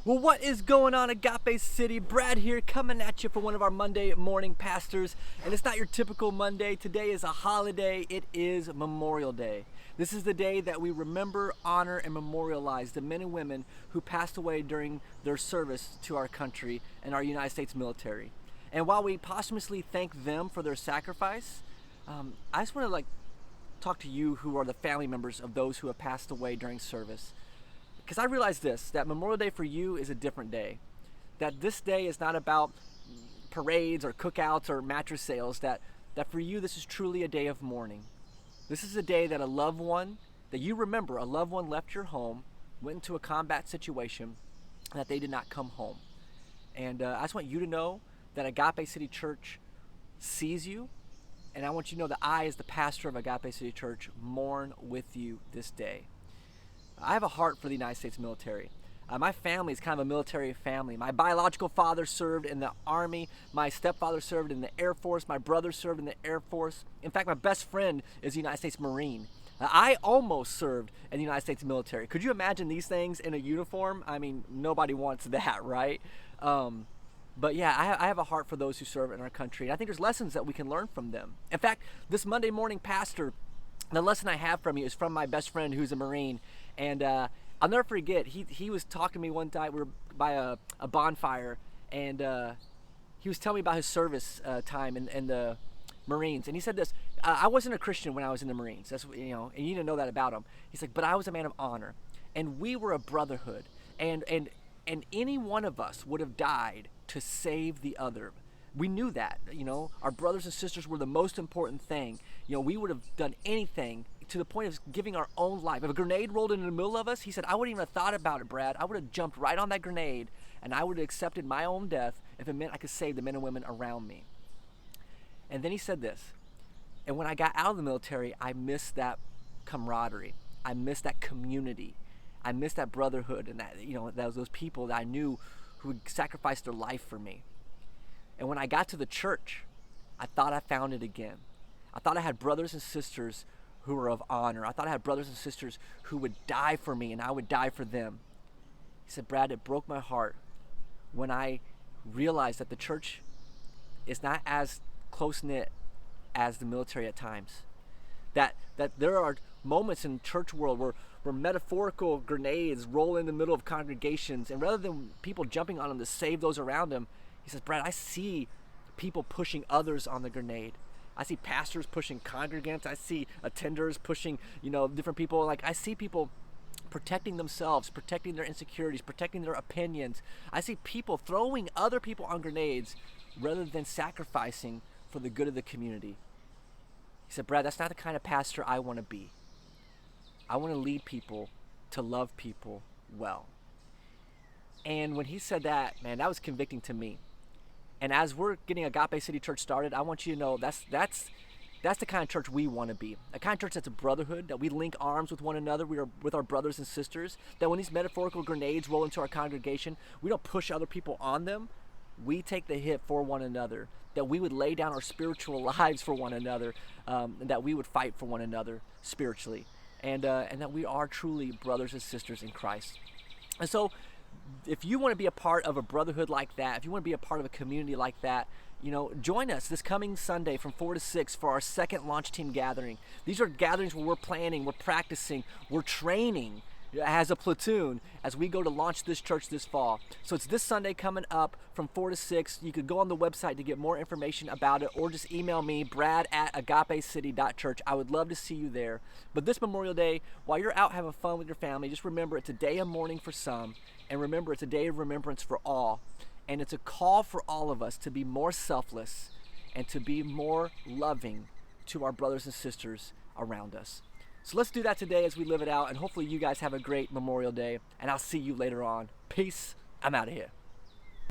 Well, what is going on, Agape City? Brad here, coming at you for one of our Monday morning pastors. And it's not your typical Monday. Today is a holiday. It is Memorial Day. This is the day that we remember, honor, and memorialize the men and women who passed away during their service to our country and our United States military. And while we posthumously thank them for their sacrifice, I just want to talk to you who are the family members of those who have passed away during service. Because I realize this, that Memorial Day for you is a different day. That this day is not about parades or cookouts or mattress sales. That for you, this is truly a day of mourning. This is a day that a loved one, that you remember, a loved one left your home, went into a combat situation, and that they did not come home. And I just want you to know that Agape City Church sees you. And I want you to know that I, as the pastor of Agape City Church, mourn with you this day. I have a heart for the United States military. My family is kind of a military family. My biological father served in the Army. My stepfather served in the Air Force. My brother served in the Air Force. In fact, my best friend is a United States Marine. I almost served in the United States military. Could you imagine these things in a uniform? I mean, nobody wants that, right? But yeah, I have a heart for those who serve in our country. And I think there's lessons that we can learn from them. In fact, this Monday morning pastor, the lesson I have from you is from my best friend who's a Marine. And I'll never forget, he was talking to me one time, we were by a bonfire, and he was telling me about his service time in the Marines. And he said this, I wasn't a Christian when I was in the Marines, that's, and you need to know that about him. He's like, but I was a man of honor, and we were a brotherhood, and any one of us would have died to save the other. We knew that, our brothers and sisters were the most important thing. We would have done anything to the point of giving our own life. If a grenade rolled into the middle of us, he said, I wouldn't even have thought about it, Brad. I would have jumped right on that grenade, and I would have accepted my own death if it meant I could save the men and women around me. And then he said this, and when I got out of the military, I missed that camaraderie. I missed that community. I missed that brotherhood and that, those people that I knew who would sacrifice their life for me. And when I got to the church, I thought I found it again. I thought I had brothers and sisters who were of honor. I thought I had brothers and sisters who would die for me and I would die for them. He said, Brad, it broke my heart when I realized that the church is not as close-knit as the military at times. That there are moments in church world where metaphorical grenades roll in the middle of congregations, and rather than people jumping on them to save those around them, he says, Brad, I see people pushing others on the grenade. I see pastors pushing congregants. I see attenders pushing, different people. I see people protecting themselves, protecting their insecurities, protecting their opinions. I see people throwing other people on grenades rather than sacrificing for the good of the community. He said, Brad, that's not the kind of pastor I want to be. I want to lead people to love people well. And when he said that, man, that was convicting to me. And as we're getting Agape City Church started, I want you to know that's the kind of church we want to be. A kind of church that's a brotherhood, that we link arms with one another, we are with our brothers and sisters, that when these metaphorical grenades roll into our congregation, we don't push other people on them. We take the hit for one another, that we would lay down our spiritual lives for one another, and that we would fight for one another spiritually, and that we are truly brothers and sisters in Christ. And so, if you want to be a part of a brotherhood like that, if you want to be a part of a community like that, join us this coming Sunday from 4 to 6 for our second launch team gathering. These are gatherings where we're planning, we're practicing, we're training as a platoon as we go to launch this church this fall. So it's this Sunday coming up from 4 to 6. You could go on the website to get more information about it, or just email me, brad@agapecity.church. I would love to see you there. But this Memorial Day, while you're out having fun with your family, just remember it's a day of mourning for some, and remember it's a day of remembrance for all. And it's a call for all of us to be more selfless and to be more loving to our brothers and sisters around us. So let's do that today as we live it out, and hopefully you guys have a great Memorial Day, and I'll see you later on. Peace. I'm out of here.